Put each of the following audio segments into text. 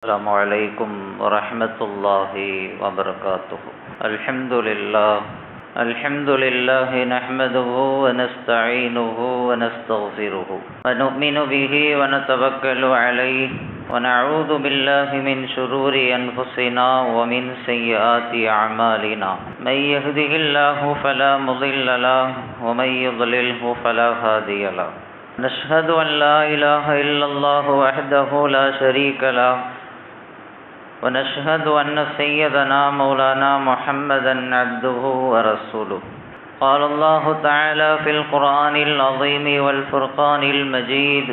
السلام عليكم ورحمة الله وبركاته. الحمد لله نحمده ونستعينه ونستغفره ونؤمن به ونتوكل عليه ونعوذ بالله من شرور أنفسنا ومن سيئات أعمالنا. من يهده الله فلا مضل له ومن يضلله فلا هادي له. نشهد أن لا إله إلا الله وحده لا شريك له ونشهد أن سيدنا مولانا محمدا عبده ورسوله. قال الله تعالى في القرآن العظيم والفرقان المجيد: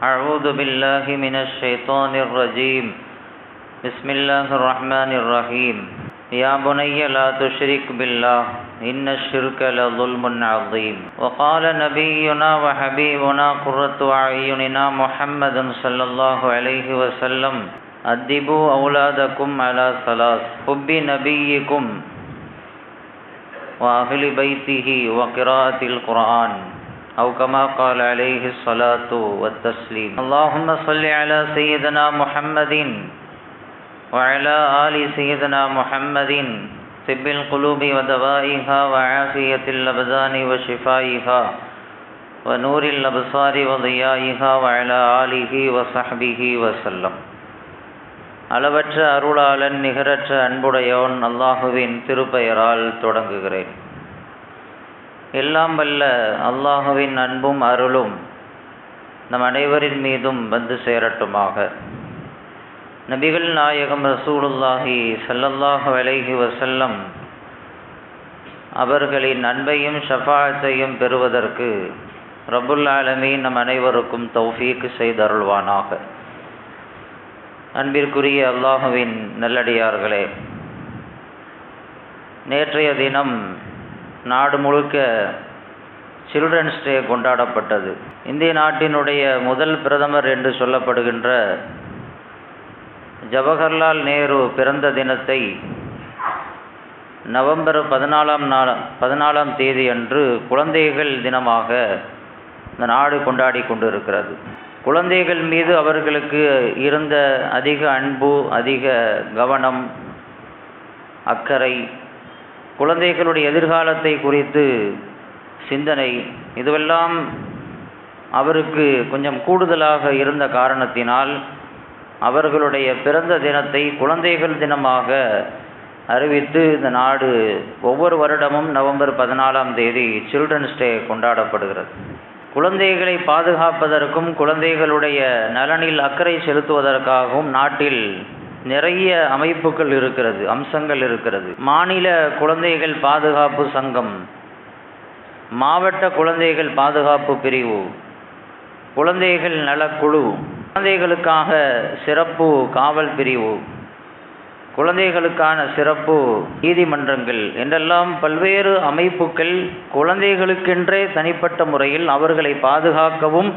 أعوذ بالله من الشيطان الرجيم. بسم الله الرحمن الرحيم. يا بني لا تشرك بالله إن الشرك لظلم عظيم. وقال نبينا وحبيبنا قرة أعيننا محمد صلى الله عليه وسلم: أدبوا أولادكم على ثلاث: حب نبيكم وأهل بيته وقراءة القرآن، أو كما قال عليه الصلاة والتسليم. اللهم صل على سيدنا محمد وعلى آل سيدنا محمد طب القلوب ودوائها وعافية الأبدان وشفائها ونور الأبصار وضيائها وعلى آله وصحبه وسلم. அளவற்ற அருளாளன் நிகரற்ற அன்புடையோன் அல்லாஹுவின் திருப்பெயரால் தொடங்குகிறேன். எல்லாம் வல்ல அல்லாஹுவின் அன்பும் அருளும் நம் அனைவரின் மீதும் வந்து சேரட்டுமாக. நபிகள் நாயகம் ரசூலுல்லாஹி ஸல்லல்லாஹு அலைஹி வஸல்லம் அவர்களின் அன்பையும் ஷஃபாஅத்தையும் பெறுவதற்கு ரப்புல் ஆலமீன் நம் அனைவருக்கும் தௌஃபீக் செய்தருள்வானாக. அன்பிற்குரிய அல்லாஹுவின் நல்லடியார்களே, நேற்றைய தினம் நாடு முழுக்க சில்ட்ரன்ஸ் டே கொண்டாடப்பட்டது. இந்திய நாட்டினுடைய முதல் பிரதமர் என்று சொல்லப்படுகின்ற ஜவஹர்லால் நேரு பிறந்த தினத்தை நவம்பர் 14ஆம் தேதி அன்று குழந்தைகள் தினமாக இந்த நாடு கொண்டாடி கொண்டிருக்கிறது. குழந்தைகள் மீது அவர்களுக்கு இருந்த அதிக அன்பு, அதிக கவனம், அக்கறை, குழந்தைகளுடைய எதிர்காலத்தை குறித்து சிந்தனை, இதுவெல்லாம் அவருக்கு கொஞ்சம் கூடுதலாக இருந்த காரணத்தினால் அவர்களுடைய பிறந்த தினத்தை குழந்தைகள் தினமாக அறிவித்து இந்த நாடு ஒவ்வொரு வருடமும் நவம்பர் 14ஆம் தேதி சில்ட்ரன்ஸ் டே கொண்டாடப்படுகிறது. குழந்தைகளை பாதுகாப்பதற்கும் குழந்தைகளுடைய நலனில் அக்கறை செலுத்துவதற்காகவும் நாட்டில் நிறைய அமைப்புகள் இருக்கிறது, அம்சங்கள் இருக்கிறது. மாநில குழந்தைகள் பாதுகாப்பு சங்கம், மாவட்ட குழந்தைகள் பாதுகாப்பு பிரிவு, குழந்தைகள் நலக்குழு, குழந்தைகளுக்காக சிறப்பு காவல் பிரிவு, குழந்தைகளுக்கான சிறப்பு நீதிமன்றங்கள் என்றெல்லாம் பல்வேறு அமைப்புகள் குழந்தைகளுக்கென்றே தனிப்பட்ட முறையில் அவர்களை பாதுகாக்கவும்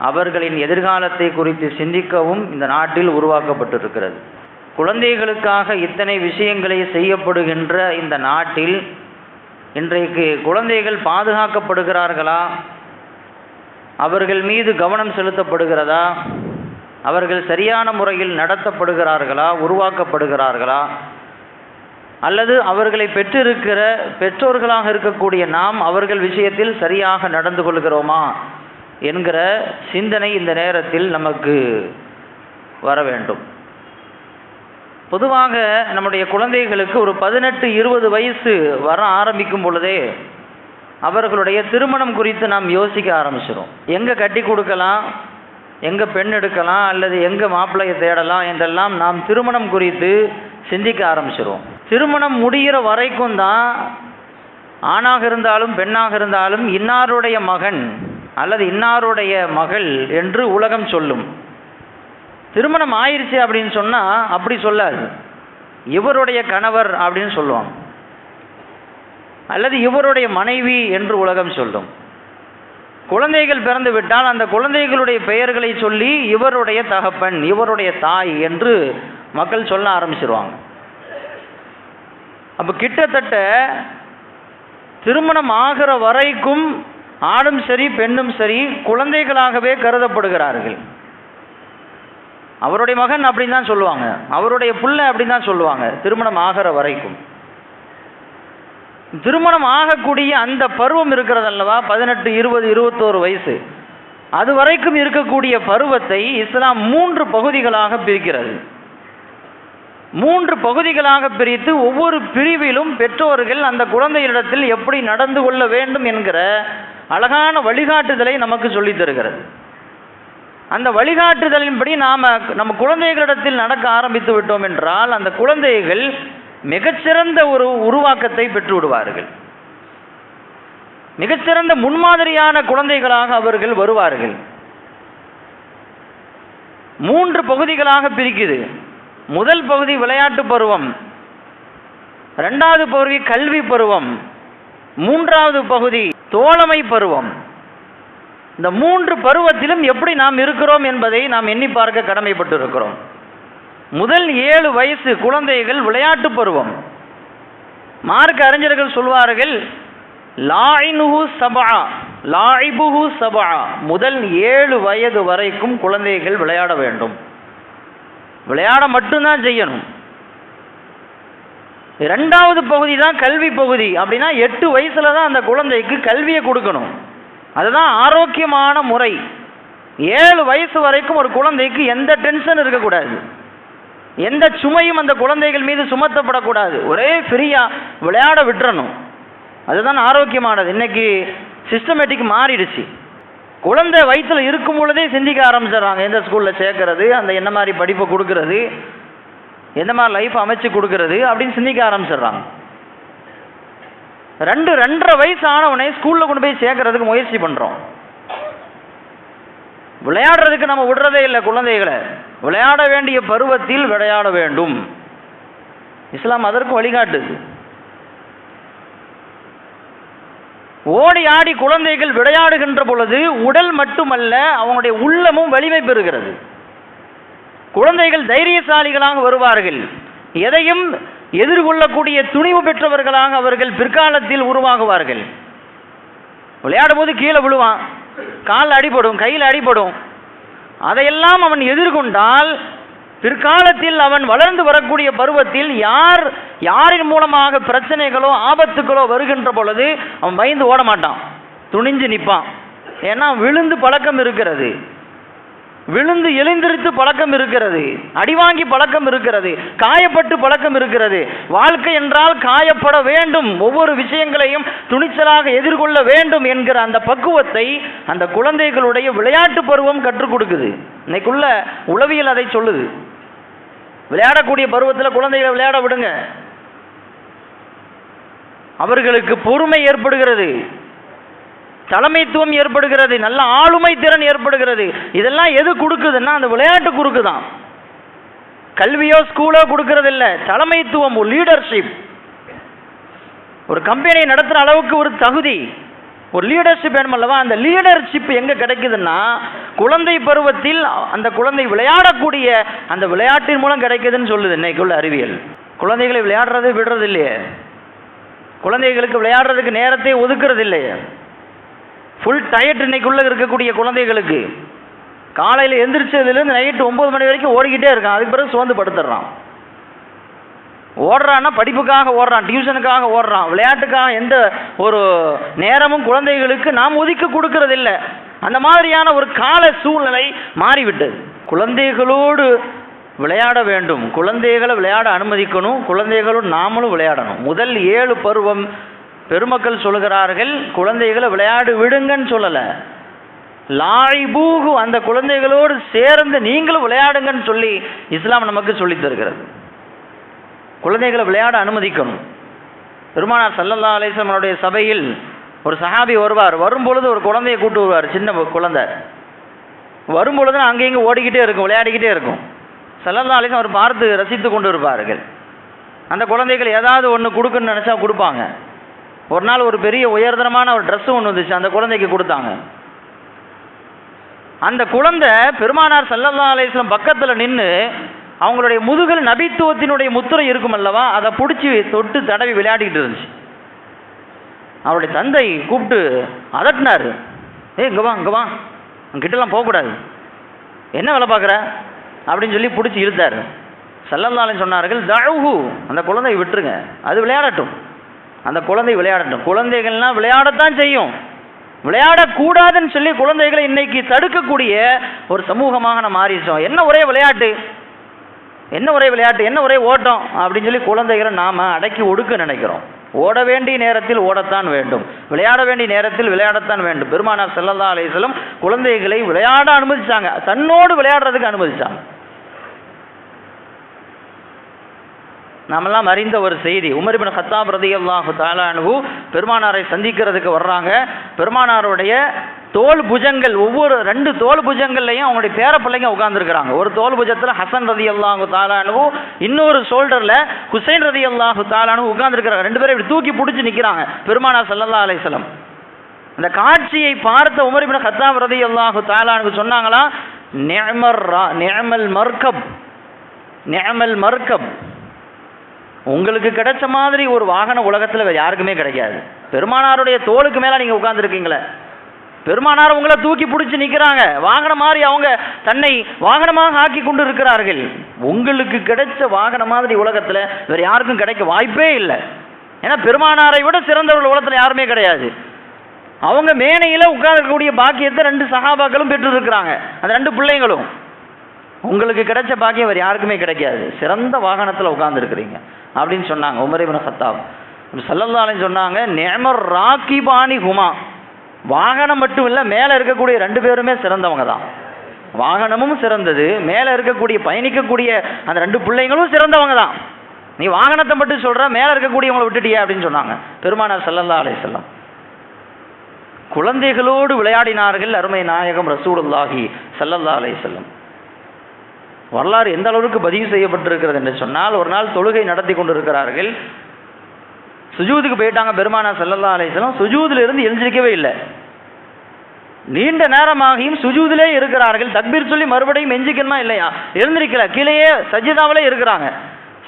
அவர்களின் எதிர்காலத்தை குறித்து சிந்திக்கவும் இந்த நாட்டில் உருவாக்கப்பட்டிருக்கிறது. குழந்தைகளுக்காக இத்தனை விஷயங்களை செய்யப்படுகின்ற இந்த நாட்டில் இன்றைக்கு குழந்தைகள் பாதுகாக்கப்படுகிறார்களா? அவர்கள் மீது கவனம் செலுத்தப்படுகிறதா? அவர்கள் சரியான முறையில் நடத்தப்படுகிறார்களா, உருவாக்கப்படுகிறார்களா? அல்லது அவர்களை பெற்றிருக்கிற பெற்றோர்களாக இருக்கக்கூடிய நாம் அவர்கள் விஷயத்தில் சரியாக நடந்து கொள்கிறோமா என்கிற சிந்தனை இந்த நேரத்தில் நமக்கு வர வேண்டும். பொதுவாக நம்முடைய குழந்தைகளுக்கு ஒரு 18-20 வயசு வர ஆரம்பிக்கும் பொழுதே அவர்களுடைய திருமணம் குறித்து நாம் யோசிக்க ஆரம்பிச்சிடும். எங்கே கட்டி கொடுக்கலாம், எங்கே பெண் எடுக்கலாம், அல்லது எங்கே மாப்பிள்ளையை தேடலாம் என்றெல்லாம் நாம் திருமணம் குறித்து சிந்திக்க ஆரம்பிச்சிடும். திருமணம் முடிகிற வரைக்கும் தான் ஆணாக இருந்தாலும் பெண்ணாக இருந்தாலும் இன்னாருடைய மகன் அல்லது இன்னாருடைய மகள் என்று உலகம் சொல்லும். திருமணம் ஆயிடுச்சு அப்படின்னு சொன்னால் அப்படி சொல்லாது, இவருடைய கணவர் அப்படின்னு சொல்லுவாங்க, அல்லது இவருடைய மனைவி என்று உலகம் சொல்லும். குழந்தைகள் பிறந்து விட்டால் அந்த குழந்தைகளுடைய பெயர்களை சொல்லி இவருடைய தகப்பன், இவருடைய தாய் என்று மக்கள் சொல்ல ஆரம்பிச்சிருவாங்க. அப்போ கிட்டத்தட்ட திருமணம் ஆகிற வரைக்கும் ஆணும் சரி பெண்ணும் சரி குழந்தைகளாகவே கருதப்படுகிறார்கள். அவருடைய மகன் அப்படின்னு தான் சொல்லுவாங்க, அவருடைய புள்ள அப்படின்னு தான் சொல்லுவாங்க, திருமணம் ஆகிற வரைக்கும். திருமணம் ஆகக்கூடிய அந்த பருவம் இருக்கிறது அல்லவா, 18, 20, 21 வயசு, அது வரைக்கும் இருக்கக்கூடிய பருவத்தை இஸ்லாம் 3 பகுதிகளாக பிரிக்கிறது. 3 பகுதிகளாக பிரித்து ஒவ்வொரு பிரிவிலும் பெற்றோர்கள் அந்த குழந்தையிடத்தில் எப்படி நடந்து கொள்ள வேண்டும் என்கிற அழகான வழிகாட்டுதலை நமக்கு சொல்லித் தருகிறது. அந்த வழிகாட்டுதலின்படி நம்ம குழந்தைகளிடத்தில் நடக்க ஆரம்பித்து விட்டோம் என்றால் அந்த குழந்தைகள் மிகச்சிறந்த ஒரு உருவாக்கத்தை பெற்று விடுவார்கள். மிகச்சிறந்த முன்மாதிரியான குழந்தைகளாக அவர்கள் வருவார்கள். 3 பகுதிகளாக பிரிக்குது. முதல் பகுதி விளையாட்டு பருவம், 2வது பகுதி கல்வி பருவம், 3வது பகுதி தோழமை பருவம். இந்த 3 பருவத்திலும் எப்படி நாம் இருக்கிறோம் என்பதை நாம் எண்ணி பார்க்க கடமைப்பட்டு இருக்கிறோம். முதல் 7 வயசு குழந்தைகள் விளையாட்டு பருவம். மார்க்க அறிஞர்கள் சொல்வார்கள், லாயினுஹு சபா லாயிபுஹு சபா, முதல் 7 வயது வரைக்கும் குழந்தைகள் விளையாட வேண்டும், விளையாட மட்டும்தான் செய்யணும். 2வது பகுதி தான் கல்வி பகுதி. அப்படின்னா 8 வயசுல தான் அந்த குழந்தைக்கு கல்வியை கொடுக்கணும். அதுதான் ஆரோக்கியமான முறை. 7 வயசு வரைக்கும் ஒரு குழந்தைக்கு எந்த டென்ஷன் இருக்கக்கூடாது, எந்த சுமையும் அந்த குழந்தைகள் மீது சுமத்தப்படக்கூடாது, ஒரே ஃப்ரீயா விளையாட விட்டுறணும். அதுதான் ஆரோக்கியமானது. இன்னைக்கு சிஸ்டமேட்டிக் மாறிடுச்சு. குழந்தை வயிற்றுல இருக்கும் பொழுதே சிந்திக்க ஆரம்பிச்சிடறாங்க, எந்த ஸ்கூலில் சேர்க்கறது, அந்த என்ன மாதிரி படிப்பை கொடுக்கறது, எந்த மாதிரி லைஃப் அமைச்சு கொடுக்கறது அப்படின்னு சிந்திக்க ஆரம்பிச்சிடுறாங்க. 2-2.5 வயசு ஆனவனே ஸ்கூலில் கொண்டு போய் சேர்க்கறதுக்கு முயற்சி பண்ணுறோம். விளையாடுறதுக்கு நம்ம விடுறதே இல்லை குழந்தைகளை. விளையாட வேண்டிய பருவத்தில் விளையாட வேண்டும். இஸ்லாம் அதற்கு வழிகாட்டுது. ஓடி ஆடி குழந்தைகள் விளையாடுகின்ற பொழுது உடல் மட்டுமல்ல அவனுடைய உள்ளமும் வலிமை பெறுகிறது. குழந்தைகள் தைரியசாலிகளாக வருவார்கள். எதையும் எதிர்கொள்ளக்கூடிய துணிவு பெற்றவர்களாக அவர்கள் பிற்காலத்தில் உருவாகுவார்கள். விளையாடும் போது கீழே விழுவான், காலில் அடிபடும், கையில் அடிபடும். அதையெல்லாம் அவன் எதிர்கொண்டால் பிற்காலத்தில் அவன் வளர்ந்து வரக்கூடிய பருவத்தில் யாரின் மூலமாக பிரச்சனைகளோ ஆபத்துகளோ வருகின்ற பொழுது அவன் பயந்து ஓட மாட்டான், துணிஞ்சு நிற்பான். ஏன்னா விழுந்து பழக்கம் இருக்கிறது, விழுந்து எழுந்திருத்து பழக்கம் இருக்கிறது, அடிவாங்கி பழக்கம் இருக்கிறது, காயப்பட்டு பழக்கம் இருக்கிறது. வாழ்க்கை என்றால் காயப்பட வேண்டும், ஒவ்வொரு விஷயங்களையும் துணிச்சலாக எதிர்கொள்ள வேண்டும் என்கிற அந்த பக்குவத்தை அந்த குழந்தைகளுடைய விளையாட்டு பருவம் கற்றுக் கொடுக்குது. இன்னைக்குள்ள உளவியல் அதை சொல்லுது. விளையாடக்கூடிய பருவத்தில் குழந்தைகளை விளையாட விடுங்க. அவர்களுக்கு பொறுமை ஏற்படுகிறது, தலைமைத்துவம் ஏற்படுகிறது, நல்ல ஆளுமை திறன் ஏற்படுகிறது. இதெல்லாம் எது கொடுக்குதுன்னா அந்த விளையாட்டு கொடுக்குதான். கல்வியோ ஸ்கூலோ கொடுக்கறது இல்லை. தலைமைத்துவம், ஒரு லீடர்ஷிப், ஒரு கம்பெனியை நடத்துகிற அளவுக்கு ஒரு தகுதி, ஒரு லீடர்ஷிப் வேணுமல்லவா. அந்த லீடர்ஷிப் எங்கே கிடைக்குதுன்னா குழந்தை பருவத்தில் அந்த குழந்தை விளையாடக்கூடிய அந்த விளையாட்டின் மூலம் கிடைக்குதுன்னு சொல்லுது இன்னைக்குள்ள அறிவியல். குழந்தைகளை விளையாடுறது விடுறது இல்லையே, குழந்தைகளுக்கு விளையாடுறதுக்கு நேரத்தை ஒதுக்குறது இல்லையே. ஃபுல் டயர்ட் இன்னைக்குள்ள இருக்கக்கூடிய குழந்தைகளுக்கு. காலையில் எந்திரிச்சதுலேருந்து நைட்டு 9 மணி வரைக்கும் ஓடிக்கிட்டே இருக்கான், அதுக்கு பிறகு சோர்ந்து படுத்துடுறான். ஓடுறான்னா படிப்புக்காக ஓடுறான், டியூஷனுக்காக ஓடுறான், விளையாட்டுக்காக எந்த ஒரு நேரமும் குழந்தைகளுக்கு நாம் ஒதுக்கி கொடுக்கறது இல்லை. அந்த மாதிரியான ஒரு கால சூழ்நிலை மாறிவிட்டது. குழந்தைகளோடு விளையாட வேண்டும், குழந்தைகளை விளையாட அனுமதிக்கணும், குழந்தைகளோடு நாமளும் விளையாடணும். முதல் 7 பருவம் பெருமக்கள் சொல்கிறார்கள் குழந்தைகளை விளையாடு விடுங்கன்னு சொல்லலை, லாயிபூஹு, அந்த குழந்தைகளோடு சேர்ந்து நீங்களும் விளையாடுங்கன்னு சொல்லி இஸ்லாம் நமக்கு சொல்லித் தருகிறது. குழந்தைகளை விளையாட அனுமதிக்கணும். பெருமானார் ஸல்லல்லாஹு அலைஹி வஸல்லம் அவருடைய சபையில் ஒரு சஹாபி வருவார். வரும்பொழுது ஒரு குழந்தையை கூட்டு வருவார், சின்ன குழந்தை. வரும்பொழுது அங்கேயும் ஓடிக்கிட்டே இருக்கும், விளையாடிக்கிட்டே இருக்கும். ஸல்லல்லாஹு அலைஹி வஸல்லம் அவர் பார்த்து ரசித்து கொண்டு இருப்பார்கள். அந்த குழந்தைகள் ஏதாவது ஒன்று கொடுக்குன்னு நினச்சா கொடுப்பாங்க. ஒரு நாள் ஒரு பெரிய உயர்தரமான ஒரு ட்ரெஸ்ஸு ஒன்று வந்துச்சு, அந்த குழந்தைக்கு கொடுத்தாங்க. அந்த குழந்தை பெருமானார் ஸல்லல்லாஹு அலைஹி வஸல்லம் பக்கத்தில் நின்று அவங்களுடைய முதுகில் நபித்துவத்தினுடைய முத்திரை இருக்கும் அல்லவா, அதை பிடிச்சி தொட்டு தடவி விளையாடிக்கிட்டு இருந்துச்சு. அவருடைய தந்தை கூப்பிட்டு அதட்டினார், இங்கே வா இங்கே வா, அங்கிட்டலாம் போகக்கூடாது, என்ன வேலை பார்க்குற, அப்படின்னு சொல்லி பிடிச்சி இழுத்தார். ஸல்லல்லாஹு அலைஹி சொன்னார்கள், தஅஹு, அந்த குழந்தையை விட்டுருங்க, அது விளையாடட்டும், அந்த குழந்தை விளையாடட்டும். குழந்தைகள்லாம் விளையாடத்தான் செய்யும். விளையாடக்கூடாதுன்னு சொல்லி குழந்தைகளை இன்னைக்கு தடுக்கக்கூடிய ஒரு சமூகமாக நம்ம மாறிச்சோம். என்ன ஒரே விளையாட்டு, என்ன ஒரே விளையாட்டு, என்ன ஒரே ஓட்டம் அப்படின்னு சொல்லி குழந்தைகளை நாம் அடக்கி ஒடுக்க நினைக்கிறோம். ஓட வேண்டிய நேரத்தில் ஓடத்தான் வேண்டும், விளையாட வேண்டிய நேரத்தில் விளையாடத்தான் வேண்டும். பெருமானார் ஸல்லல்லாஹு அலைஹி வஸல்லம் குழந்தைகளை விளையாட அனுமதிச்சாங்க, தன்னோடு விளையாடுறதுக்கு அனுமதிச்சாங்க. நாமெல்லாம் அறிந்த ஒரு செய்தி, உமர் இப்னு கத்தாப் ரலியல்லாஹு தஆலா அன்ஹு பெருமானாரை சந்திக்கிறதுக்கு வர்றாங்க. பெருமானாருடைய தோல் புஜங்கள், ஒவ்வொரு 2 தோல் புஜங்கள்லையும் அவங்களுடைய பேர பிள்ளைங்க உட்கார்ந்துருக்கிறாங்க. ஒரு தோல் புஜத்தில் ஹசன் ரலியல்லாஹு தஆலா அன்ஹு, இன்னொரு ஷோல்டரில் ஹுசைன் ரலியல்லாஹு தஆலா அன்ஹு உட்கார்ந்துருக்கிறாங்க. 2 பேரும் இப்படி தூக்கி பிடிச்சி நிற்கிறாங்க பெருமானார் ஸல்லல்லாஹு அலைஹி வஸல்லம். அந்த காட்சியை பார்த்த உமர் இப்னு கத்தாப் ரலியல்லாஹு தஆலா அன்ஹு சொன்னாங்களா, நிஅமல் மர்கப், நிஅமல் மர்கப், உங்களுக்கு கிடைச்ச மாதிரி ஒரு வாகன உலகத்தில் வேறு யாருக்குமே கிடைக்காது. பெருமானாருடைய தோளுக்கு மேலே நீங்கள் உட்கார்ந்துருக்கீங்களே, பெருமானார் உங்களை தூக்கி பிடிச்சி நிற்கிறாங்க, வாகனம் மாதிரி அவங்க தன்னை வாகனமாக ஆக்கி கொண்டு இருக்கிறார்கள். உங்களுக்கு கிடைச்ச வாகனம் மாதிரி உலகத்தில் வேறு யாருக்கும் கிடைக்க வாய்ப்பே இல்லை. ஏன்னா பெருமானாரை விட சிறந்தவர்கள் உலகத்தில் யாருமே கிடையாது. அவங்க மேனையில் உட்கார்க்கக்கூடிய பாக்கியத்தை 2 சஹாபாக்களும் பெற்று இருக்கிறாங்க, அந்த 2 பிள்ளைங்களும். உங்களுக்கு கிடைச்ச பாக்கியம் வேறு யாருக்குமே கிடைக்காது, சிறந்த வாகனத்தில் உட்கார்ந்துருக்கிறீங்க அப்படின்னு சொன்னாங்க உமர் இப்னு கத்தாப். ஸல்லல்லாஹு அலைஹி சொன்னாங்க, நிஅமர் ராகிபானி ஹுமா, வாகனம் மட்டும் இல்லை, மேலே இருக்கக்கூடிய 2 பேருமே சிறந்தவங்க தான். வாகனமும் சிறந்தது, மேலே இருக்கக்கூடிய பயணிக்கக்கூடிய அந்த 2 பிள்ளைங்களும் சிறந்தவங்க தான். நீ வாகனத்தை மட்டும் சொல்கிற, மேலே இருக்கக்கூடியவங்களை விட்டுட்டியா அப்படின்னு சொன்னாங்க பெருமானார் ஸல்லல்லாஹு அலைஹி வஸல்லம். குழந்தைகளோடு விளையாடினார்கள் அருமை நாயகம் ரசூலுல்லாஹி ஸல்லல்லாஹு அலைஹி வஸல்லம். வரலாறு எந்த அளவுக்கு பதிவு செய்யப்பட்டிருக்கிறது என்று சொன்னால், ஒரு நாள் தொழுகை நடத்தி கொண்டிருக்கிறார்கள், சுஜூதுக்கு போயிட்டாங்க பெருமானார் ஸல்லல்லாஹு அலைஹி வஸல்லம். சுஜூதில் இருந்து எழுந்திருக்கவே இல்லை, நீண்ட நேரமாகியும் சுஜூதிலே இருக்கிறார்கள். தக்பீர் சொல்லி மறுபடியும் எஞ்சிக்கணுமா இல்லையா, எழுந்திருக்கல, கீழேயே சஜிதாவிலே இருக்கிறாங்க.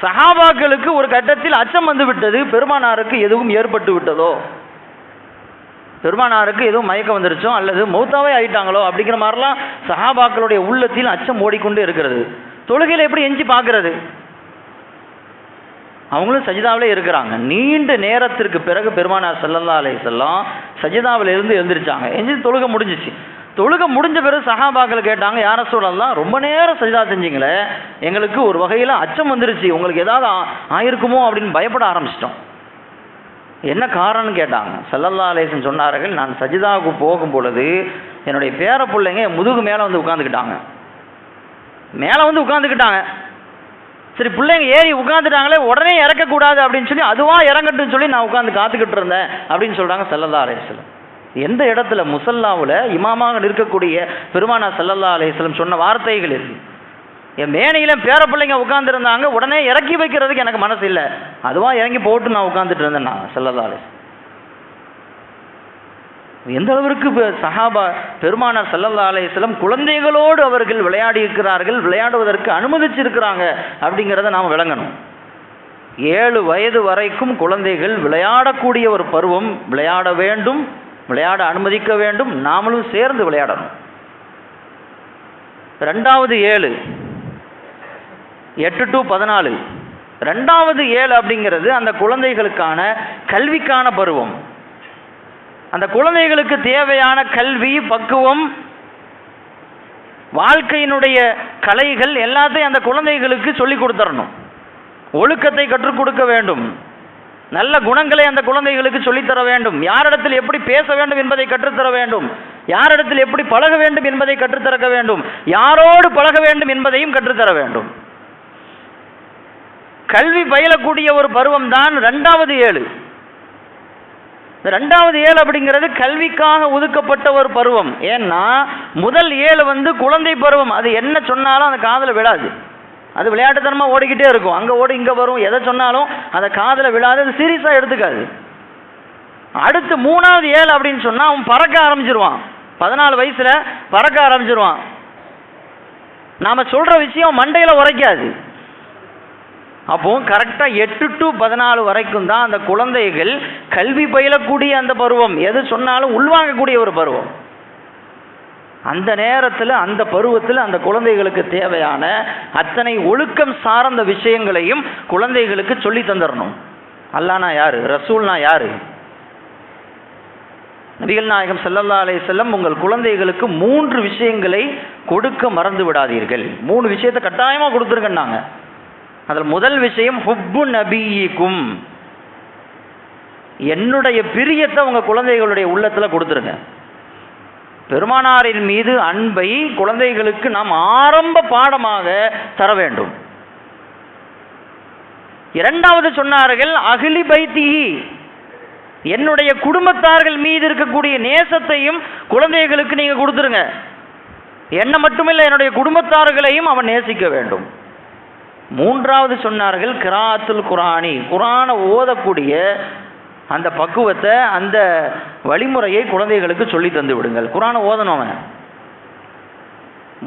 சஹாபாக்களுக்கு ஒரு கட்டத்தில் அச்சம் வந்து விட்டது, பெருமானாருக்கு எதுவும் ஏற்பட்டு விட்டதோ, பெருமானாருக்கு எதுவும் மயக்கம் வந்துருச்சோ அல்லது மௌத்தாவே ஆயிட்டாங்களோ அப்படிங்கிற மாதிரிலாம் சஹாபாக்களுடைய உள்ளத்தில் அச்சம் ஓடிக்கொண்டே இருக்கிறது. தொழுகையில் எப்படி எஞ்சி பார்க்கறது, அவங்களும் சஜிதாவிலே இருக்கிறாங்க. நீண்ட நேரத்திற்கு பிறகு பெருமானார் ஸல்லல்லாஹு அலைஹி வஸல்லம் சஜிதாவில் இருந்து எழுந்திருச்சாங்க. எஞ்சி தொழுகை முடிஞ்சிச்சு. தொழுகை முடிஞ்ச பிறகு சஹாபாக்கள் கேட்டாங்க, யா ரசூலல்லாஹ், ரொம்ப நேரம் சஜிதா செஞ்சீங்களே, எங்களுக்கு ஒரு வகையில் அச்சம் வந்துருச்சு, உங்களுக்கு ஏதாவது ஆயிருக்குமோ அப்படின்னு பயப்பட ஆரம்பிச்சிட்டோம், என்ன காரணம்னு கேட்டாங்க. ஸல்லல்லாஹு அலைஹி வஸல்லம் சொன்னார்கள், நான் சஜிதாவுக்கு போகும் பொழுது என்னுடைய பேர பிள்ளைங்க முதுகு மேலே வந்து உட்காந்துக்கிட்டாங்க, மேலே வந்து உட்காந்துக்கிட்டாங்க. சரி, பிள்ளைங்க ஏறி உட்காந்துட்டாங்களே, உடனே இறக்கக்கூடாது அப்படின்னு சொல்லி அதுவாக இறங்கட்டுன்னு சொல்லி நான் உட்காந்து காத்துக்கிட்டு இருந்தேன் அப்படின்னு சொல்கிறாங்க ஸல்லல்லாஹு அலைஹி வஸல்லம். எந்த இடத்துல முசல்லாவில் இமாமாக நிற்கக்கூடிய பெருமானார் ஸல்லல்லாஹு அலைஹி வஸல்லம் சொன்ன வார்த்தைகள் இது. என் மேனையில் பேர பிள்ளைங்க உட்காந்துருந்தாங்க, உடனே இறக்கி வைக்கிறதுக்கு எனக்கு மனசு இல்லை, அதுவாக இறங்கி போட்டு நான் உட்காந்துட்டு இருந்தேன் நான் ஸல்லல்லாஹு அலைஹி வஸல்லம். எந்த அளவிற்கு சஹாபா பெருமானார் ஸல்லல்லாஹு அலைஹி வஸல்லம் குழந்தைகளோடு அவர்கள் விளையாடி இருக்கிறார்கள், விளையாடுவதற்கு அனுமதிச்சிருக்கிறாங்க அப்படிங்கிறத நாம் விளங்கணும். 7 வயது வரைக்கும் குழந்தைகள் விளையாடக்கூடிய ஒரு பருவம், விளையாட வேண்டும், விளையாட அனுமதிக்க வேண்டும், நாமளும் சேர்ந்து விளையாடணும். 2வது 7, 8 to 14. 2வது 7 அப்படிங்கிறது அந்த குழந்தைகளுக்கான கல்விக்கான பருவம். அந்த குழந்தைகளுக்கு தேவையான கல்வி, பக்குவம், வாழ்க்கையினுடைய கலைகள் எல்லாத்தையும் அந்த குழந்தைகளுக்கு சொல்லிக் கொடுத்துடணும். ஒழுக்கத்தை கற்றுக் கொடுக்க வேண்டும், நல்ல குணங்களை அந்த குழந்தைகளுக்கு சொல்லித்தர வேண்டும், யாரிடத்தில் எப்படி பேச வேண்டும் என்பதை கற்றுத்தர வேண்டும், யாரிடத்தில் எப்படி பழக வேண்டும் என்பதை கற்றுத்தர வேண்டும், யாரோடு பழக வேண்டும் என்பதையும் கற்றுத்தர வேண்டும். கல்வி பயிலக்கூடிய ஒரு பருவம் தான் 2வது 7. இந்த 2வது 7 அப்படிங்கிறது கல்விக்காக ஒதுக்கப்பட்ட ஒரு பருவம். ஏன்னா முதல் 7 குழந்தை பருவம், அது என்ன சொன்னாலும் அந்த காதில் விழாது, அது விளையாட்டுத்தனமாக ஓடிக்கிட்டே இருக்கும், அங்கே ஓடி இங்கே வரும், எதை சொன்னாலும் அதை காதில் விழாது, அது சீரியஸாக எடுத்துக்காது. அடுத்து 3வது 7 அப்படின்னு சொன்னால் அவன் பறக்க ஆரம்பிச்சிருவான், 14 வயசில் பறக்க ஆரம்பிச்சிருவான். நாம் சொல்கிற விஷயம் மண்டையில் உரைக்காது. அப்போ கரெக்டாக 8 to 14 வரைக்கும் தான் அந்த குழந்தைகள் கல்வி பயிலக்கூடிய அந்த பருவம், எது சொன்னாலும் உள்வாங்கக்கூடிய ஒரு பருவம். அந்த நேரத்தில் அந்த பருவத்தில் அந்த குழந்தைகளுக்கு தேவையான அத்தனை ஒழுக்கம் சார்ந்த விஷயங்களையும் குழந்தைகளுக்கு சொல்லி தந்துடணும். அல்லாஹ்னா யாரு, ரசூல்னா யாரு? நபிகள் நாயகம் ஸல்லல்லாஹு அலைஹி வஸல்லம் உங்கள் குழந்தைகளுக்கு 3 விஷயங்களை கொடுக்க மறந்து விடாதீர்கள். 3 விஷயத்தை கட்டாயமாக கொடுத்துருங்கன்னாங்க. அதில் முதல் விஷயம் ஹுப்பு நபியிக்கும், என்னுடைய பிரியத்தை உங்கள் குழந்தைகளுடைய உள்ளத்தில் கொடுத்துருங்க. பெருமானாரின் மீது அன்பை குழந்தைகளுக்கு நாம் ஆரம்ப பாடமாக தர வேண்டும். இரண்டாவது சொன்னார்கள் அஹ்லி பைத்திஹி, என்னுடைய குடும்பத்தார்கள் மீது இருக்கக்கூடிய நேசத்தையும் குழந்தைகளுக்கு நீங்க கொடுத்துருங்க. என்ன மட்டுமில்லை, என்னுடைய குடும்பத்தார்களையும் அவன் நேசிக்க வேண்டும். மூன்றாவது சொன்னார்கள் கிராஅத்துல் குர்ஆனி, குர்ஆனை ஓதக்கூடிய அந்த பக்குவத்தை, அந்த வழிமுறையை குழந்தைகளுக்கு சொல்லி தந்து விடுங்கள். குர்ஆனை ஓதணும். அவன்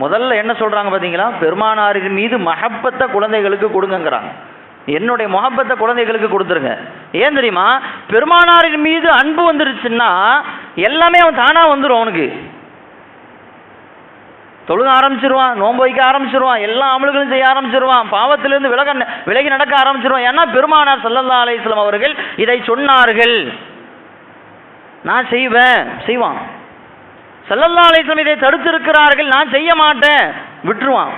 முதல்ல என்ன சொல்றாங்க பார்த்தீங்களா, பெருமானாரின் மீது மஹப்பத்தை குழந்தைகளுக்கு கொடுங்கங்கிறாங்க. என்னுடைய முஹப்பத்தை குழந்தைகளுக்கு கொடுத்துருங்க. ஏன் தெரியுமா, பெருமானாரின் மீது அன்பு வந்துருச்சுன்னா எல்லாமே அவன் தானா வந்துடும். அவனுக்கு தொழுக ஆரம்பிச்சிருவான், நோன்பு வைக்க ஆரம்பிச்சிருவான், எல்லா அமல்களும் செய்ய ஆரம்பிச்சிருவான், பாவத்திலிருந்து விலகி நடக்க ஆரம்பிச்சிருவான். ஏன்னா பெருமானார் ஸல்லல்லாஹு அலைஹி வஸல்லம் அவர்கள் இதை சொன்னார்கள், நான் செய்வான். ஸல்லல்லாஹு அலைஹி வஸல்லம் இதை தடுத்திருக்கிறார்கள், நான் செய்ய மாட்டேன், விட்டுருவான்.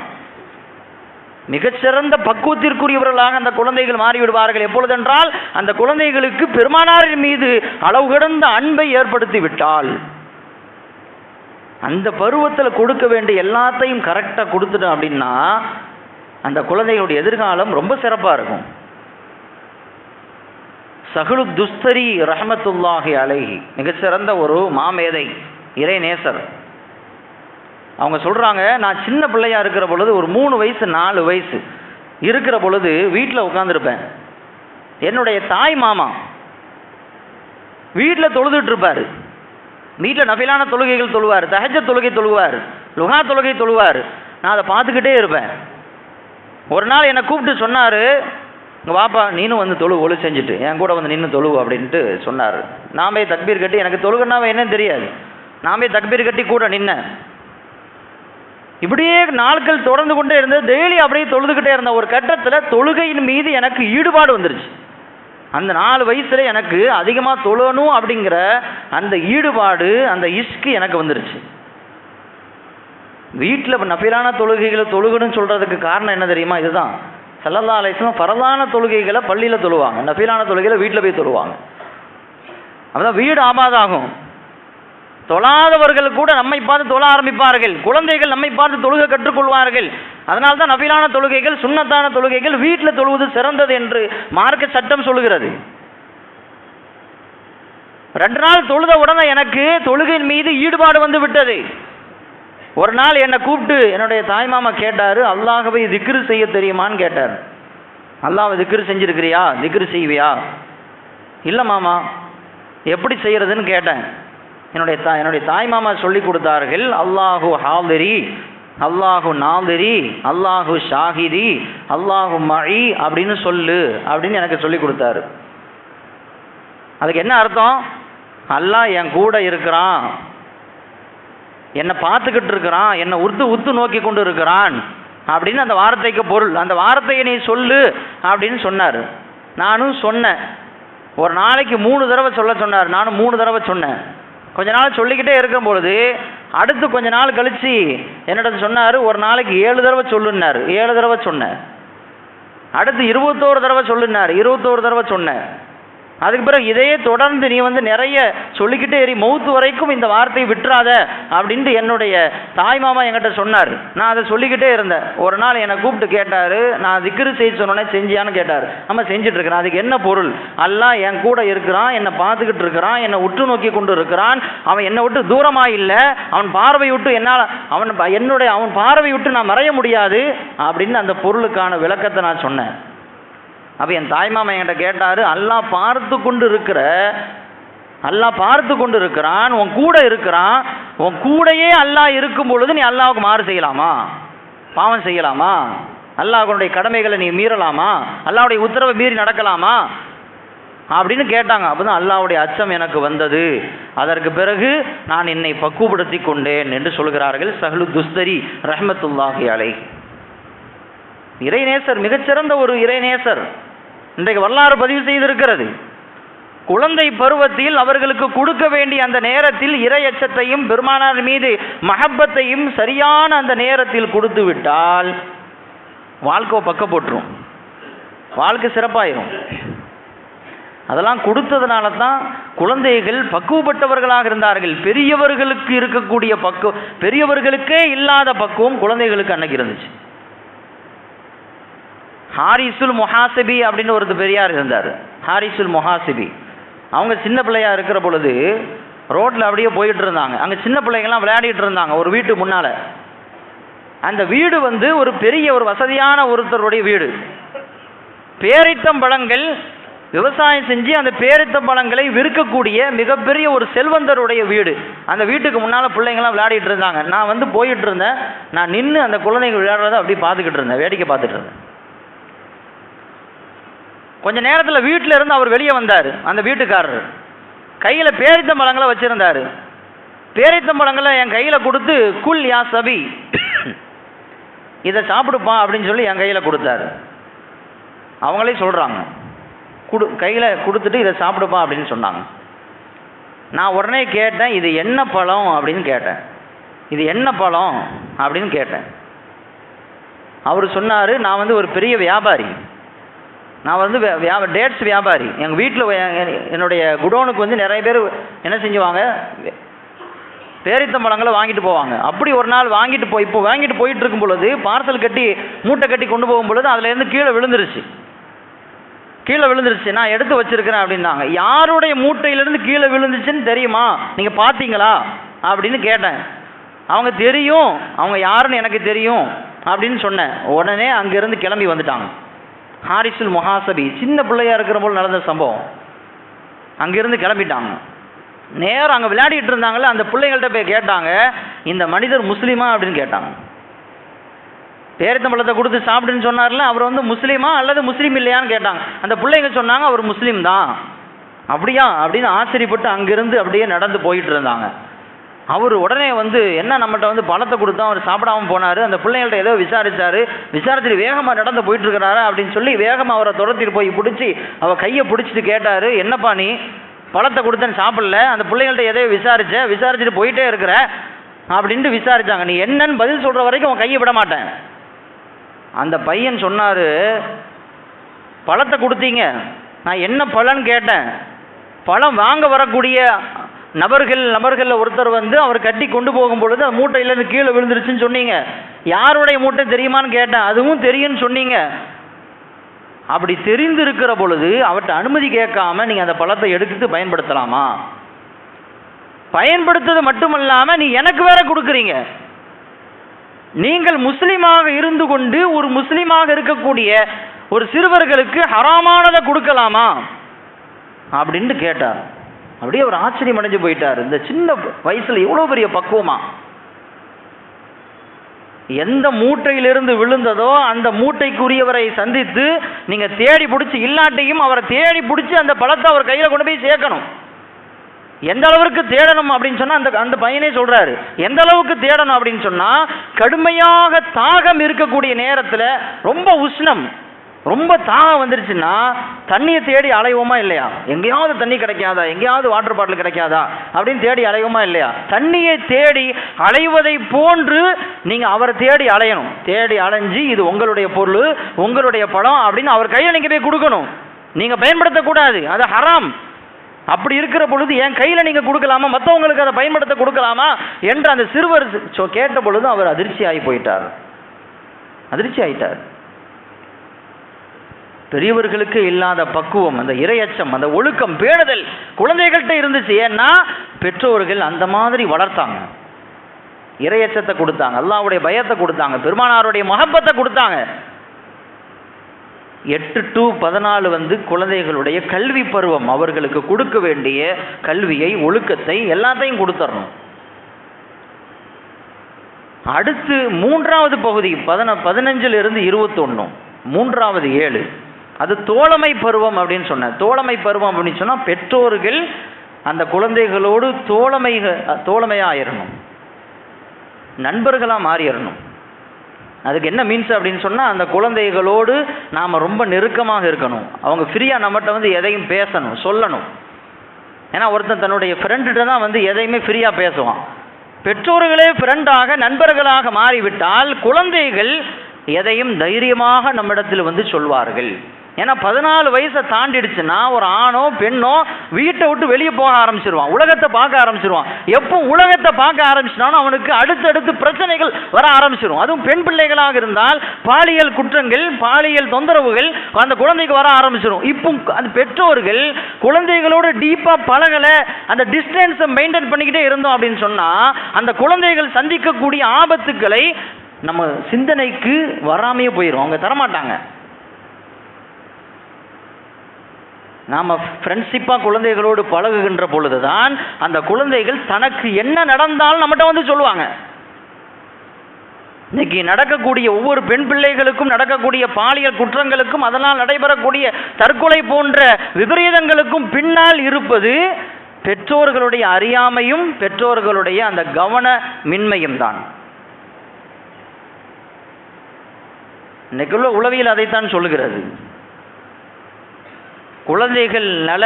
மிகச்சிறந்த பக்குவத்திற்குரியவர்களாக அந்த குழந்தைகள் மாறிவிடுவார்கள். எப்பொழுதென்றால் அந்த குழந்தைகளுக்கு பெருமானாரின் மீது அளவு கடந்த அன்பை ஏற்படுத்தி விட்டால், அந்த பருவத்தில் கொடுக்க வேண்டிய எல்லாத்தையும் கரெக்டாக கொடுத்துட்டோம் அப்படின்னா அந்த குழந்தைகளுடைய எதிர்காலம் ரொம்ப சிறப்பாக இருக்கும். சஹ்லு துஸ்தரி ரஹ்மத்துல்லாஹி அலைஹி, மிகச்சிறந்த ஒரு மாமேதை, இறை நேசர். அவங்க சொல்கிறாங்க, நான் சின்ன பிள்ளையா இருக்கிற பொழுது ஒரு 3 வயசு 4 வயசு இருக்கிற பொழுது வீட்டில் உட்காந்துருப்பேன். என்னுடைய தாய் மாமா வீட்டில் தொழுதுட்டு இருப்பார். வீட்டில் நஃபிலான தொழுகைகள் தொழுவார், தஹஜ்ஜத் தொழுகை தொழுவார், லுஹா தொழுகை தொழுவார். நான் அதை பார்த்துக்கிட்டே இருப்பேன். ஒரு நாள் என்னை கூப்பிட்டு சொன்னார், இங்கே வாப்பா நீனும் வந்து ஒழு செஞ்சுட்டு என் கூட வந்து நின்று தொழுவு அப்படின்ட்டு சொன்னார். நான் போய் தக்பீர் கட்டி, எனக்கு தொழுகனாவே என்னன்னு தெரியாது, நான் போய் தக்பீர் கட்டி கூட நின்னேன். இப்படியே நாட்கள் தொடர்ந்து கொண்டே இருந்தது. டெய்லி அப்படியே தொழுதுகிட்டே இருந்த ஒரு கட்டத்தில் தொழுகையின் மீது எனக்கு ஈடுபாடு வந்துருச்சு. அந்த 4 வயசுல எனக்கு அதிகமாக தொழணும் அப்படிங்கிற அந்த ஈடுபாடு, அந்த இஷ்கு எனக்கு வந்துருச்சு. வீட்டில் நஃபிலான தொழுகைகளை தொழுகணும்னு சொல்கிறதுக்கு காரணம் என்ன தெரியுமா, இதுதான். ஸல்லல்லாஹு அலைஹி வஸல்லம் பரலான தொழுகைகளை பள்ளியில் தொழுவாங்க, நஃபிலான தொழுகைகளை வீட்டில் போய் தொழுவாங்க. அப்பதான் வீடு ஆபாதாகும். தொழாதவர்கள் கூட நம்மை பார்த்து தொழ ஆரம்பிப்பார்கள், குழந்தைகள் நம்மை பார்த்து தொழுகை கற்றுக்கொள்வார்கள். அதனால தான் நஃபிலான தொழுகைகள், சுன்னத்தான தொழுகைகள் வீட்டில் தொழுவது சிறந்தது என்று மார்க்க சட்டம் சொல்லுகிறது. 2 நாள் தொழுத உடனே எனக்கு தொழுகையின் மீது ஈடுபாடு வந்து விட்டது. ஒரு நாள் என்னை கூப்பிட்டு என்னுடைய தாய்மாமா கேட்டார், அல்லாஹ்வை திக்ரு செய்ய தெரியுமான்னு கேட்டார். அல்லாஹ்வை திக்ரு செஞ்சிருக்கிறியா, திக்ரு செய்வியா? இல்லை மாமா, எப்படி செய்யறதுன்னு கேட்டேன். என்னுடைய தாய்மாமா சொல்லி கொடுத்தார்கள், அல்லாஹு ஹாதிரி, அல்லாஹு நாதிரி, அல்லாஹு ஷாஹிதி, அல்லாஹு மஇ அப்படின்னு சொல்லு அப்படின்னு எனக்கு சொல்லி கொடுத்தாரு. அதுக்கு என்ன அர்த்தம், அல்லாஹ் என் கூட இருக்கிறான், என்னை பார்த்துக்கிட்டு இருக்கிறான், என்னை உத்து நோக்கி கொண்டு இருக்கிறான் அப்படின்னு அந்த வார்த்தைக்கு பொருள். அந்த வார்த்தையை நீ சொல்லு அப்படின்னு சொன்னார். நானும் சொன்னேன். ஒரு நாளைக்கு 3 தடவை சொல்ல சொன்னார். நானும் 3 தடவை சொன்னேன். கொஞ்ச நாள் சொல்லிக்கிட்டே இருக்கும் பொழுது அடுத்து கொஞ்ச நாள் கழிச்சு என்னிட சொன்னார், ஒரு நாளைக்கு 7 தடவை சொல்லுன்னார். 7 தடவை சொன்னேன். அடுத்து 21 தடவை சொல்லுன்னார். 21 தடவை சொன்னேன். அதுக்கு பிறகு இதையே தொடர்ந்து நீ வந்து நிறைய சொல்லிக்கிட்டே மௌத்து வரைக்கும் இந்த வார்த்தையை விட்டுறாத அப்படின்ட்டு என்னுடைய தாய்மாமா என்கிட்ட சொன்னார். நான் அதை சொல்லிக்கிட்டே இருந்தேன். ஒரு நாள் என்னை கூப்பிட்டு கேட்டார், நான் திக்ரு செய்ய சொன்னோன்னே செஞ்சியான்னு கேட்டார். நம்ம செஞ்சுட்டு இருக்கிறேன். அதுக்கு என்ன பொருள், அல்லாஹ் என் கூட இருக்கிறான், என்னை பார்த்துக்கிட்டு இருக்கிறான், என்னை உற்று நோக்கி கொண்டு இருக்கிறான், அவன் என்னை விட்டு தூரமாக இல்லை, அவன் பார்வை விட்டு என்னால் அவன் பார்வை விட்டு நான் மறைய முடியாது அப்படின்னு அந்த பொருளுக்கான விளக்கத்தை நான் சொன்னேன். அப்போ என் தாய்மாமா என்கிட்ட கேட்டார், அல்லாஹ் பார்த்து கொண்டு இருக்கிறான், உன் கூட இருக்கிறான், உன் கூடையே அல்லாஹ் இருக்கும் பொழுது நீ அல்லாஹ்வுக்கு மாறு செய்யலாமா, பாவம் செய்யலாமா, அல்லாஹ்வுடைய கடமைகளை நீ மீறலாமா, அல்லாஹ்வுடைய உத்தரவை மீறி நடக்கலாமா? அப்படின்னு கேட்டாங்க. அப்போ தான் அல்லாஹ்வுடைய அச்சம் எனக்கு வந்தது, அதற்கு பிறகு நான் என்னை பக்குவப்படுத்தி கொண்டேன் என்று சொல்கிறார்கள் சஹ்லு துஸ்தரி ரஹ்மத்துல்லாஹி அலைஹி. இறைநேசர், மிகச்சிறந்த ஒரு இறைநேசர் இன்றைக்கு வரலாறு பதிவு செய்திருக்கிறது. குழந்தை பருவத்தில் அவர்களுக்கு கொடுக்க வேண்டிய அந்த நேரத்தில் இறை அச்சத்தையும் பெருமானார் மீது மஹப்பத்தையும் சரியான அந்த நேரத்தில் கொடுத்து விட்டால் வாழ்க்கை பக்க போட்டுரும், வாழ்க்கை சிறப்பாயிரும். அதெல்லாம் கொடுத்ததுனால தான் குழந்தைகள் பக்குவப்பட்டவர்களாக இருந்தார்கள். பெரியவர்களுக்கு இருக்கக்கூடிய பக்குவம், பெரியவர்களுக்கே இல்லாத பக்குவம் குழந்தைகளுக்கு அன்னைக்கு இருந்துச்சு. ஹாரிசுல் முஹாசிபி அப்படின்னு ஒரு பெரியார் இருந்தார். ஹாரிசுல் முஹாசிபி அவங்க சின்ன பிள்ளையா இருக்கிற பொழுது ரோட்டில் அப்படியே போயிட்டு இருந்தாங்க. அங்கே சின்ன பிள்ளைங்கள்லாம் விளையாடிட்டு இருந்தாங்க ஒரு வீட்டு முன்னால். அந்த வீடு ஒரு பெரிய ஒரு வசதியான ஒருத்தருடைய வீடு. பேரித்தம்பழங்கள் விவசாயம் செஞ்சு அந்த பேரித்தம்பழங்களை விற்கக்கூடிய மிகப்பெரிய ஒரு செல்வந்தருடைய வீடு. அந்த வீட்டுக்கு முன்னால் பிள்ளைங்கள்லாம் விளையாடிட்டு இருந்தாங்க. நான் போயிட்டு இருந்தேன். நான் நின்று அந்த குழந்தைங்க விளையாடுறத அப்படி பார்த்துக்கிட்டு இருந்தேன், வேடிக்கை பார்த்துட்டு இருந்தேன். கொஞ்ச நேரத்தில் வீட்டில் இருந்து அவர் வெளியே வந்தார். அந்த வீட்டுக்காரர் கையில் பேரித்தம்பழங்களை வச்சுருந்தார். பேரித்தம்பழங்களை என் கையில் கொடுத்து குல் யா சபி, இதை சாப்பிடுப்பா அப்படின்னு சொல்லி என் கையில் கொடுத்தாரு. அவங்களே சொல்கிறாங்க, கையில் கொடுத்துட்டு இதை சாப்பிடுப்பா அப்படின்னு சொன்னாங்க. நான் உடனே கேட்டேன், இது என்ன பழம் அப்படின்னு கேட்டேன். இது என்ன பழம் அப்படின்னு கேட்டேன். அவர் சொன்னார், நான் ஒரு பெரிய வியாபாரி, நான் டேட்ஸ் வியாபாரி. எங்கள் வீட்டில் என்னுடைய குடோனுக்கு நிறைய பேர் என்ன செஞ்சுவாங்க, பேரித்தம்பழங்களை வாங்கிட்டு போவாங்க. அப்படி ஒரு நாள் இப்போ வாங்கிட்டு போயிட்டு இருக்கும் பொழுது பார்சல் கட்டி மூட்டை கட்டி கொண்டு போகும் பொழுது அதுலேருந்து கீழே விழுந்துருச்சு. நான் எடுத்து வச்சிருக்கிறேன் அப்படின்னாங்க. யாருடைய மூட்டையிலேருந்து கீழே விழுந்துச்சுன்னு தெரியுமா, நீங்கள் பார்த்தீங்களா அப்படின்னு கேட்டேன். அவங்க தெரியும், அவங்க யாருன்னு எனக்கு தெரியும் அப்படின்னு சொன்னேன். உடனே அங்கேருந்து கிளம்பி வந்துட்டாங்க. ஹாரிசுல் முஹாசபி சின்ன பிள்ளையா இருக்கிற போது நடந்த சம்பவம். அங்கிருந்து கிளம்பிட்டாங்க. நேரம் அங்கே விளையாடிட்டு இருந்தாங்களே அந்த பிள்ளைங்கள்ட்ட போய் கேட்டாங்க, இந்த மனிதர் முஸ்லீமா அப்படின்னு கேட்டாங்க. பேரித்தம்பழத்தை கொடுத்து சாப்பிடுன்னு சொன்னார்ல, அவர் முஸ்லீமா அல்லது முஸ்லீம் இல்லையான்னு கேட்டாங்க. அந்த பிள்ளைங்க சொன்னாங்க, அவர் முஸ்லீம் தான். அப்படியா அப்படின்னு ஆச்சரியப்பட்டு அங்கிருந்து அப்படியே நடந்து போயிட்டு இருந்தாங்க. அவர் உடனே என்ன நம்மகிட்ட பழத்தை கொடுத்தா அவர் சாப்பிடாமல் போனார். அந்த பிள்ளைங்கள்ட்ட ஏதோ விசாரிச்சுட்டு வேகமாக நடந்து போயிட்டு இருக்கிறாரு அப்படின்னு சொல்லி வேகமாக அவரை துரத்திட்டு போய் பிடிச்சி அவர் கையை பிடிச்சிட்டு கேட்டார், என்னப்பா நீ பழத்தை கொடுத்தேன்னு சாப்பிடல, அந்த பிள்ளைங்கள்ட்ட எதையோ விசாரிச்சுட்டு போயிட்டே இருக்கிற அப்படின்ட்டு விசாரிச்சாங்க. நீ என்னன்னு பதில் சொல்கிற வரைக்கும் அவன் கையை விட மாட்டேன். அந்த பையன் சொன்னார், பழத்தை கொடுத்தீங்க, நான் என்ன பழன்னு கேட்டேன். பழம் வாங்க வரக்கூடிய நபர்களில் ஒருத்தர் அவர் கட்டி கொண்டு போகும் பொழுது அந்த மூட்டையிலேருந்து கீழே விழுந்துருச்சுன்னு சொன்னீங்க. யாருடைய மூட்டை தெரியுமான்னு கேட்டேன். அதுவும் தெரியும்னு சொன்னீங்க. அப்படி தெரிந்திருக்கிற பொழுது அவர்கிட்ட அனுமதி கேட்காம நீங்கள் அந்த பழத்தை எடுத்து பயன்படுத்தலாமா? பயன்படுத்துறது மட்டுமல்லாமல் நீ எனக்கு வேற கொடுக்குறீங்க. நீங்கள் முஸ்லீமாக இருந்து கொண்டு ஒரு முஸ்லீமாக இருக்கக்கூடிய ஒரு சிறுவர்களுக்கு ஹராமானதை கொடுக்கலாமா அப்படின்ட்டு கேட்டார். அப்படியே ஒரு ஆச்சரியம் அடைஞ்சு போயிட்டார். இந்த சின்ன வயசுல எவ்வளோ பெரிய பக்குவமா! எந்த மூட்டையிலிருந்து விழுந்ததோ அந்த மூட்டைக்குரியவரை சந்தித்து நீங்க தேடி பிடிச்சி, இல்லாட்டையும் அவரை தேடி பிடிச்சி அந்த பழத்தை அவர் கையில் கொண்டு போய் சேர்க்கணும். எந்த அளவுக்கு தேடணும் அப்படின்னு சொன்னா அந்த பையனே சொல்றாரு, எந்த அளவுக்கு தேடணும் அப்படின்னு சொன்னா, கடுமையாக தாகம் இருக்கக்கூடிய நேரத்தில் ரொம்ப உஷ்ணம், ரொம்ப தாகம் வந்துருச்சுன்னா தண்ணியை தேடி அலைவோமா இல்லையா? எங்கேயாவது தண்ணி கிடைக்காதா, எங்கேயாவது வாட்டர் பாட்டில் கிடைக்காதா அப்படின்னு தேடி அலைவோமா இல்லையா? தண்ணியை தேடி அலைவதை போன்று நீங்கள் அவரை தேடி அலையணும். தேடி அலைஞ்சு இது உங்களுடைய பொருள், உங்களுடைய பழம் அப்படின்னு அவர் கையில் நீங்கள் போய் கொடுக்கணும். நீங்கள் பயன்படுத்தக்கூடாது, அது ஹராம். அப்படி இருக்கிற பொழுது என் கையில் நீங்கள் கொடுக்கலாமா, மற்றவங்களுக்கு அதை பயன்படுத்த கொடுக்கலாமா என்று அந்த சிறுவர் கேட்ட பொழுது அவர் அதிர்ச்சி ஆகிட்டார். பெரியவர்களுக்கு இல்லாத பக்குவம், அந்த இறையச்சம், அந்த ஒழுக்கம், பேணுதல் குழந்தைகள்கிட்ட இருந்துச்சு. ஏன்னா பெற்றோர்கள் அந்த மாதிரி வளர்த்தாங்க, இறையச்சத்தை கொடுத்தாங்க, அல்லாஹ்வுடைய பயத்தை கொடுத்தாங்க, பெருமானாருடைய மஹப்பத்தை கொடுத்தாங்க. 8 to 14 குழந்தைகளுடைய கல்வி பருவம், அவர்களுக்கு கொடுக்க வேண்டிய கல்வியை, ஒழுக்கத்தை எல்லாத்தையும் கொடுத்துடணும். அடுத்து 3வது பகுதி 15 to 21, 3வது 7 அது தோழமை பருவம் அப்படின்னு சொன்னேன். தோழமை பருவம் அப்படின்னு சொன்னால் பெற்றோர்கள் அந்த குழந்தைகளோடு தோழமையாக ஆயிடணும், நண்பர்களாக மாறிடணும். அதுக்கு என்ன மீன்ஸ் அப்படின்னு சொன்னால், அந்த குழந்தைகளோடு நாம் ரொம்ப நெருக்கமாக இருக்கணும். அவங்க ஃப்ரீயாக நம்மகிட்ட எதையும் பேசணும், சொல்லணும். ஏன்னா ஒருத்தன் தன்னுடைய ஃப்ரெண்டுகிட்ட தான் எதையுமே ஃப்ரீயாக பேசுவான். பெற்றோர்களே ஃப்ரெண்டாக நண்பர்களாக மாறிவிட்டால் குழந்தைகள் எதையும் தைரியமாக நம்மிடத்தில் சொல்வார்கள். ஏன்னா 14 வயசை தாண்டிடுச்சுன்னா ஒரு ஆணோ பெண்ணோ வீட்டை விட்டு வெளியே போக ஆரம்பிச்சிருவான், உலகத்தை பார்க்க ஆரம்பிச்சிருவான். எப்போ உலகத்தை பார்க்க ஆரம்பிச்சிட்டானோ அவனுக்கு அடுத்தடுத்து பிரச்சனைகள் வர ஆரம்பிச்சிடும். அதுவும் பெண் பிள்ளைகளாக இருந்தால் பாலியல் குற்றங்கள், பாலியல் தொந்தரவுகள் அந்த குழந்தைக்கு வர ஆரம்பிச்சிடும். இப்போ அந்த பெற்றோர்கள் குழந்தைகளோடு டீப்பாக பழகலை, அந்த டிஸ்டன்ஸை மெயின்டைன் பண்ணிக்கிட்டே இருந்தோம் அப்படின்னு சொன்னால் அந்த குழந்தைகள் சந்திக்கக்கூடிய ஆபத்துக்களை நம்ம சிந்தனைக்கு வராமையே போயிடும், அவங்க தரமாட்டாங்க. நாம் ஃப்ரெண்ட்ஷிப்பாக குழந்தைகளோடு பழகுகின்ற பொழுது தான் அந்த குழந்தைகள் தனக்கு என்ன நடந்தாலும் நம்மகிட்ட சொல்லுவாங்க. இன்னைக்கு நடக்கக்கூடிய ஒவ்வொரு பெண் பிள்ளைகளுக்கும் நடக்கக்கூடிய பாலியல் குற்றங்களுக்கும் அதனால் நடைபெறக்கூடிய தற்கொலை போன்ற விபரீதங்களுக்கும் பின்னால் இருப்பது பெற்றோர்களுடைய அறியாமையும் பெற்றோர்களுடைய அந்த கவனமின்மையும் தான். இன்னைக்குள்ள உளவியல் அதைத்தான் சொல்லுகிறது. குழந்தைகள் நல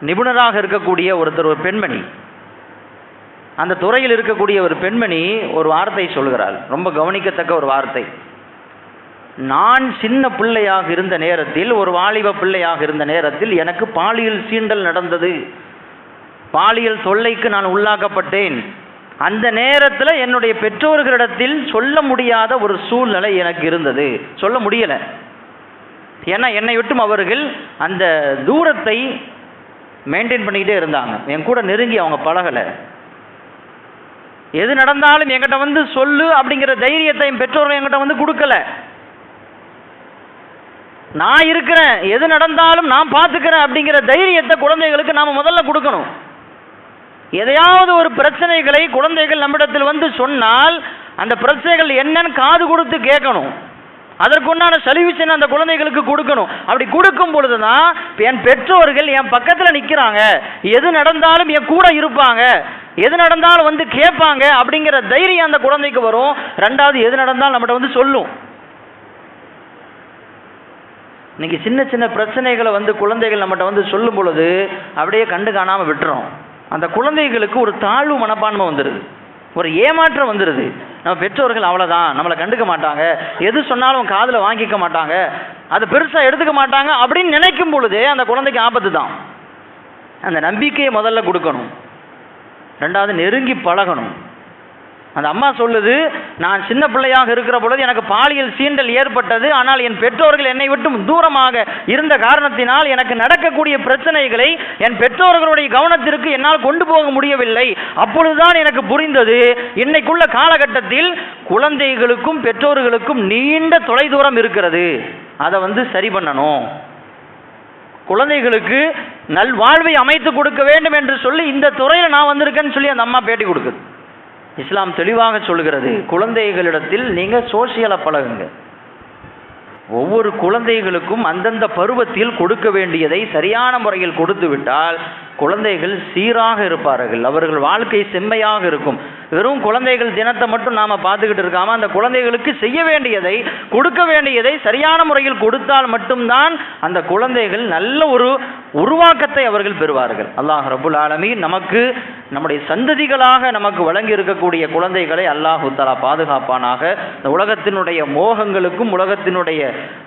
நிபுணராக இருக்கக்கூடிய ஒரு பெண்மணி, அந்த துறையில் இருக்கக்கூடிய ஒரு பெண்மணி ஒரு வார்த்தை சொல்கிறாள், ரொம்ப கவனிக்கத்தக்க ஒரு வார்த்தை. நான் சின்ன பிள்ளையாக இருந்த நேரத்தில், ஒரு வாலிப பிள்ளையாக இருந்த நேரத்தில் எனக்கு பாலியல் சீண்டல் நடந்தது, பாலியல் தொல்லைக்கு நான் உள்ளாக்கப்பட்டேன். அந்த நேரத்தில் என்னுடைய பெற்றோர்களிடத்தில் சொல்ல முடியாத ஒரு சூழ்நிலை எனக்கு இருந்தது, சொல்ல முடியலை. ஏன்னா என்னை விட்டும் அவர்கள் அந்த தூரத்தை மெயின்டைன் பண்ணிக்கிட்டே இருந்தாங்க, என் கூட நெருங்கி அவங்க பழகலை. எது நடந்தாலும் என்கிட்ட சொல்லு அப்படிங்கிற தைரியத்தை என் பெற்றோர்கள் என்கிட்ட கொடுக்கல. நான் இருக்கிறேன், எது நடந்தாலும் நான் பார்த்துக்கிறேன் அப்படிங்கிற தைரியத்தை குழந்தைகளுக்கு நாம் முதல்ல கொடுக்கணும். எதையாவது ஒரு பிரச்சனைகளை குழந்தைகள் நம்மிடத்தில் சொன்னால் அந்த பிரச்சனைகள் என்னன்னு காது கொடுத்து கேட்கணும், அதற்குண்டான சொல்யூஷன் அந்த குழந்தைகளுக்கு கொடுக்கணும். அப்படி கொடுக்கும் பொழுதுதான் என் பெற்றோர்கள் என் பக்கத்தில் நிற்கிறாங்க, எது நடந்தாலும் என் கூட இருப்பாங்க, எது நடந்தாலும் கேட்பாங்க அப்படிங்கிற தைரியம் அந்த குழந்தைக்கு வரும். ரெண்டாவது, எது நடந்தாலும் நம்மகிட்ட சொல்லும். இன்னைக்கு சின்ன சின்ன பிரச்சனைகளை குழந்தைகள் நம்மகிட்ட சொல்லும் பொழுது அப்படியே கண்டு காணாமல் விட்டுறோம். அந்த குழந்தைகளுக்கு ஒரு தாழ்வு மனப்பான்மை வந்துடுது, ஒரு ஏமாற்றம் வந்துடுது. நம்ம பெற்றோர்கள் அவ்வளோதான், நம்மளை கண்டுக்க மாட்டாங்க, எது சொன்னாலும் காதில் வாங்கிக்க மாட்டாங்க, அதை பெருசாக எடுத்துக்க மாட்டாங்க அப்படின்னு நினைக்கும் பொழுதே அந்த குழந்தைக்கு ஆபத்து தான். அந்த நம்பிக்கையை முதல்ல கொடுக்கணும். ரெண்டாவது, நெருங்கி பழகணும். அந்த அம்மா சொல்லுது, நான் சின்ன பிள்ளையாக இருக்கிற பொழுது எனக்கு பாலியல் சீண்டல் ஏற்பட்டது, ஆனால் என் பெற்றோர்கள் என்னை விட்டு தூரமாக இருந்த காரணத்தினால் எனக்கு நடக்கக்கூடிய பிரச்சனைகளை என் பெற்றோர்களுடைய கவனத்திற்கு என்னால் கொண்டு போக முடியவில்லை. அப்பொழுதுதான் எனக்கு புரிந்தது, இன்னைக்குள்ள காலகட்டத்தில் குழந்தைகளுக்கும் பெற்றோர்களுக்கும் நீண்ட தொலைதூரம் இருக்கிறது, அதை சரி பண்ணணும், குழந்தைகளுக்கு நல்வாழ்வை அமைத்து கொடுக்க வேண்டும் என்று சொல்லி இந்த துறையில் நான் வந்திருக்கேன்னு சொல்லி அந்த அம்மா பேட்டி கொடுக்குது. இஸ்லாம் தெளிவாக சொல்கிறது, குழந்தைகளிடத்தில் நீங்கள் சோசியலாக பழகுங்க. ஒவ்வொரு குழந்தைகளுக்கும் அந்தந்த பருவத்தில் கொடுக்க வேண்டியதை சரியான முறையில் கொடுத்து விட்டால் குழந்தைகள் சீராக இருப்பார்கள், அவர்கள் வாழ்க்கை செம்மையாக இருக்கும். வெறும் குழந்தைகள் தினத்தை மட்டும் நாம் பார்த்துக்கிட்டு இருக்காமல் அந்த குழந்தைகளுக்கு செய்ய வேண்டியதை, கொடுக்க வேண்டியதை சரியான முறையில் கொடுத்தால் மட்டும்தான் அந்த குழந்தைகள் நல்ல ஒரு உருவாக்கத்தை அவர்கள் பெறுவார்கள். அல்லாஹ் ரப்புல் ஆலமீன் நமக்கு நம்முடைய சந்ததிகளாக நமக்கு வழங்கி இருக்கக்கூடிய குழந்தைகளை அல்லாஹ் தஆலா பாதுகாப்பானாக. இந்த உலகத்தினுடைய மோகங்களுக்கும் உலகத்தினுடைய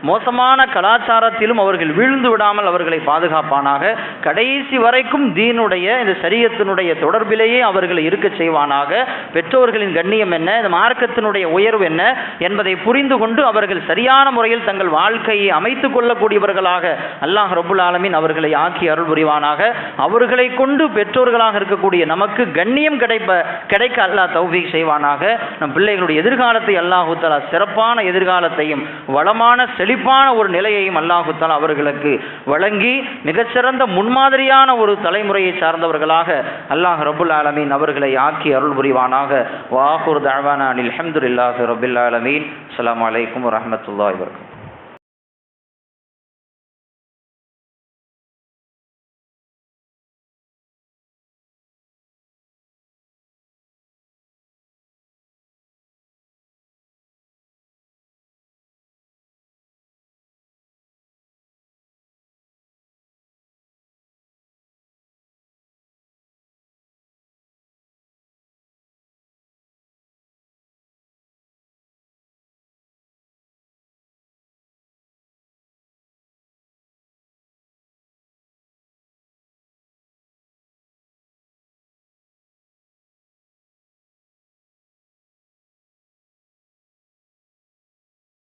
மோசமான கலாச்சாரத்திலும் அவர்கள் வீழ்ந்து விடாமல் அவர்களை பாதுகாப்பானாக. கடைசி வரைக்கும் தீனுடைய இந்த ஷரியத்தினுடைய தொடர்பிலேயே அவர்களை இருக்க செய்வானாக. பெற்றோர்களின் கண்ணியம் என்ன, இந்த மார்க்கத்தினுடைய உயர்வு என்ன என்பதை புரிந்து கொண்டு அவர்கள் சரியான முறையில் தங்கள் வாழ்க்கையை அமைத்துக் கொள்ளக்கூடியவர்களாக அல்லாஹ் ரப்புல் ஆலமீன் அவர்களை ஆக்கி அருள் புரிவானாக. அவர்களை கொண்டு பெற்றோர்களாக இருக்கக்கூடிய நமக்கு கண்ணியம் கிடைக்க அல்லாஹ் தௌஃபீக் செய்வானாக. நம் பிள்ளைகளுடைய எதிர்காலத்தை அல்லாஹு தஆலா சிறப்பான எதிர்காலத்தையும் வளமான செழிப்பான ஒரு நிலையையும் அல்லாஹு தஆலா அவர்களுக்கு வழங்கி மிகச்சிறந்த முன்மாதிரியான ஒரு தலைமுறையை சார்ந்தவர்களாக அல்லாஹ் ரப்புல் ஆலமீன் அவர்களை ஆக்கி அருள் புரிவானாக. வ ஆகிரு தஅவானா அல்ஹம்துலில்லாஹி ரப்பில் ஆலமீன். அஸ்ஸலாமு அலைக்கும் வரஹ்மத்துல்லாஹி வபரகாத்துஹு.